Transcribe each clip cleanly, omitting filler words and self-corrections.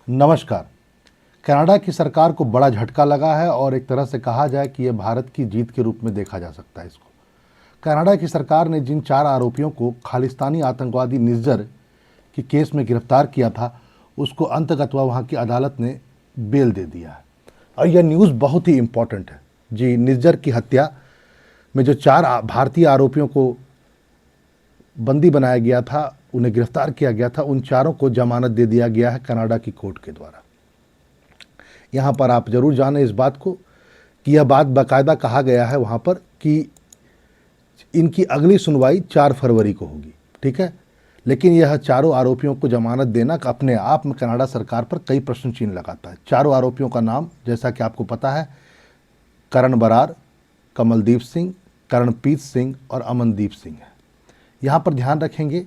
नमस्कार। कनाडा की सरकार को बड़ा झटका लगा है और एक तरह से कहा जाए कि यह भारत की जीत के रूप में देखा जा सकता है इसको। कनाडा की सरकार ने जिन 4 आरोपियों को खालिस्तानी आतंकवादी निज्जर के केस में गिरफ्तार किया था, उसको अंततः वहाँ की अदालत ने बेल दे दिया है और यह न्यूज़ बहुत ही इम्पोर्टेंट है। जी, निज्जर की हत्या में जो 4 भारतीय आरोपियों को बंदी बनाया गया था, उन्हें गिरफ्तार किया गया था, उन चारों को जमानत दे दिया गया है कनाडा की कोर्ट के द्वारा। यहाँ पर आप जरूर जानें इस बात को कि यह बात बाकायदा कहा गया है वहाँ पर कि इनकी अगली सुनवाई 4 फरवरी को होगी, ठीक है। लेकिन यह चारों आरोपियों को जमानत देना अपने आप में कनाडा सरकार पर कई प्रश्न चिन्ह लगाता है। चारों आरोपियों का नाम, जैसा कि आपको पता है, करण बरार, कमलदीप सिंह, करणप्रीत सिंह और अमनदीप सिंह है। यहाँ पर ध्यान रखेंगे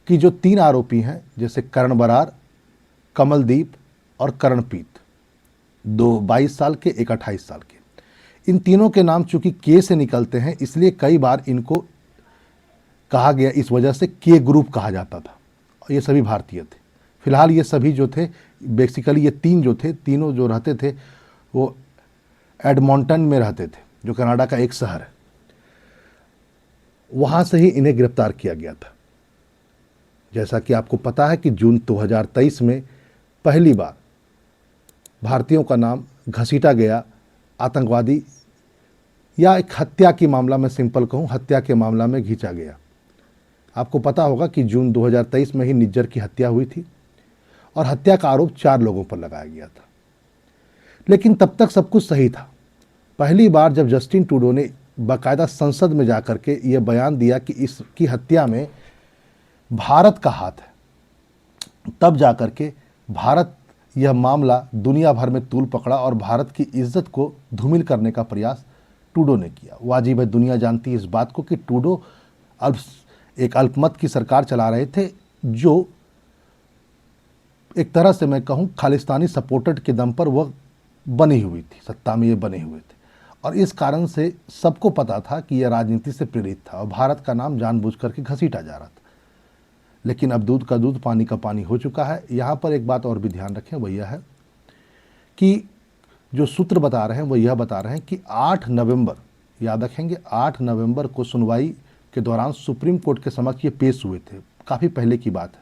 कि जो 3 आरोपी हैं, जैसे करण बरार, कमलदीप और करणप्रीत, 2 22 साल के, एक 28 साल के, इन तीनों के नाम चूंकि के से निकलते हैं, इसलिए कई बार इनको कहा गया, इस वजह से के ग्रुप कहा जाता था। ये सभी भारतीय थे। फिलहाल ये सभी जो थे, बेसिकली ये 3 जो थे, तीनों जो रहते थे वो एडमॉन्टन में रहते थे, जो कनाडा का एक शहर है। वहाँ से ही इन्हें गिरफ्तार किया गया था। जैसा कि आपको पता है कि जून 2023 में पहली बार भारतीयों का नाम घसीटा गया आतंकवादी या एक हत्या की मामला में, सिंपल कहूँ, हत्या के मामला में खींचा गया। आपको पता होगा कि जून 2023 में ही निज्जर की हत्या हुई थी और हत्या का आरोप 4 लोगों पर लगाया गया था। लेकिन तब तक सब कुछ सही था। पहली बार जब जस्टिन ट्रूडो ने बाकायदा संसद में जाकर के ये बयान दिया कि इसकी हत्या में भारत का हाथ है, तब जाकर के भारत यह मामला दुनिया भर में तूल पकड़ा और भारत की इज्जत को धूमिल करने का प्रयास ट्रूडो ने किया। वाजिब है, दुनिया जानती है इस बात को कि ट्रूडो एक अल्पमत की सरकार चला रहे थे, जो एक तरह से मैं कहूँ खालिस्तानी सपोर्टेड के दम पर वह बनी हुई थी, सत्ता में ये बने हुए थे। और इस कारण से सबको पता था कि यह राजनीति से प्रेरित था और भारत का नाम जानबूझ करके घसीटा जा रहा था। लेकिन अब दूध का दूध, पानी का पानी हो चुका है। यहाँ पर एक बात और भी ध्यान रखें, वह यह है कि जो सूत्र बता रहे हैं वो यह बता रहे हैं कि 8 नवंबर, याद रखेंगे, 8 नवंबर को सुनवाई के दौरान सुप्रीम कोर्ट के समक्ष ये पेश हुए थे। काफ़ी पहले की बात है।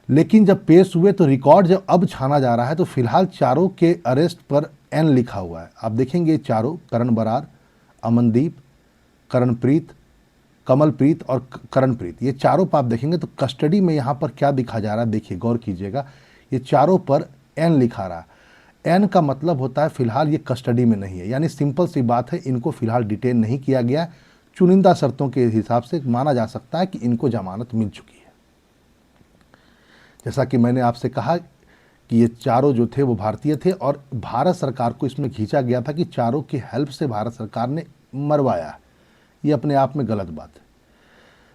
लेकिन जब पेश हुए तो रिकॉर्ड जब अब छाना जा रहा है तो फिलहाल चारों के अरेस्ट पर एन लिखा हुआ है। आप देखेंगे चारों, करण बरार, अमनदीप, करणप्रीत, कमलप्रीत और करणप्रीत, ये चारों पर आप देखेंगे तो कस्टडी में यहाँ पर क्या दिखा जा रहा है, देखिए गौर कीजिएगा, ये चारों पर एन लिखा रहा है। एन का मतलब होता है फिलहाल ये कस्टडी में नहीं है, यानी सिंपल सी बात है, इनको फिलहाल डिटेन नहीं किया गया। चुनिंदा शर्तों के हिसाब से माना जा सकता है कि इनको जमानत मिल चुकी है। जैसा कि मैंने आपसे कहा कि ये चारों जो थे वो भारतीय थे और भारत सरकार को इसमें खींचा गया था कि चारों की हेल्प से भारत सरकार ने मरवाया। ये अपने आप में गलत बात है।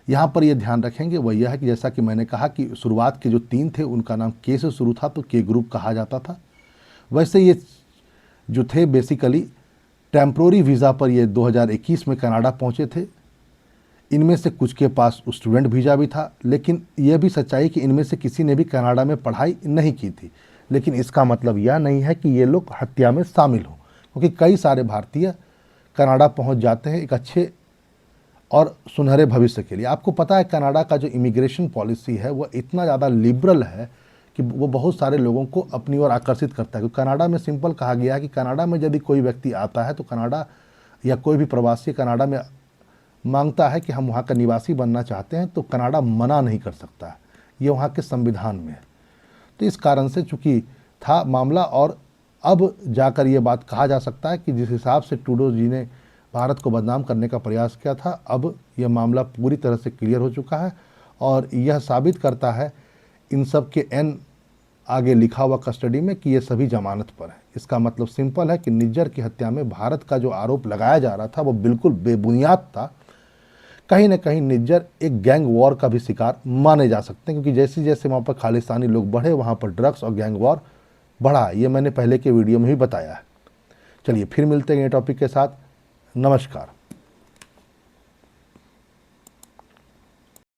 यहाँ पर ये ध्यान रखेंगे वह यह है कि जैसा कि मैंने कहा कि शुरुआत के जो 3 थे उनका नाम के से शुरू था, तो के ग्रुप कहा जाता था। वैसे ये जो थे बेसिकली टेम्प्रोरी वीज़ा पर ये 2021 में कनाडा पहुँचे थे। इनमें से कुछ के पास स्टूडेंट वीज़ा भी था, लेकिन यह भी सच्चाई कि इनमें से किसी ने भी कनाडा में पढ़ाई नहीं की थी। लेकिन इसका मतलब यह नहीं है कि ये लोग हत्या में शामिल हों, क्योंकि कई सारे भारतीय कनाडा पहुंच जाते हैं एक अच्छे और सुनहरे भविष्य के लिए। आपको पता है कनाडा का जो इमिग्रेशन पॉलिसी है वह इतना ज़्यादा लिबरल है कि वो बहुत सारे लोगों को अपनी ओर आकर्षित करता है। क्योंकि कनाडा में सिंपल कहा गया है कि कनाडा में यदि कोई व्यक्ति आता है तो कनाडा या कोई भी प्रवासी कनाडा में मांगता है कि हम वहाँ का निवासी बनना चाहते हैं, तो कनाडा मना नहीं कर सकता है, ये वहाँ के संविधान में है। तो इस कारण से चूँकि था मामला और अब जाकर ये बात कहा जा सकता है कि जिस हिसाब से ट्रूडो जी ने भारत को बदनाम करने का प्रयास किया था, अब यह मामला पूरी तरह से क्लियर हो चुका है और यह साबित करता है इन सब के एन आगे लिखा हुआ कस्टडी में कि ये सभी जमानत पर है। इसका मतलब सिंपल है कि निज्जर की हत्या में भारत का जो आरोप लगाया जा रहा था वो बिल्कुल बेबुनियाद था। कहीं ना कहीं निज्जर एक गैंग वॉर का भी शिकार माने जा सकते हैं, क्योंकि जैसे जैसे वहाँ पर खालिस्तानी लोग बढ़े वहाँ पर ड्रग्स और गैंग वॉर बढ़ा। ये मैंने पहले के वीडियो में ही बताया है। चलिए फिर मिलते हैं ये टॉपिक के साथ। नमस्कार।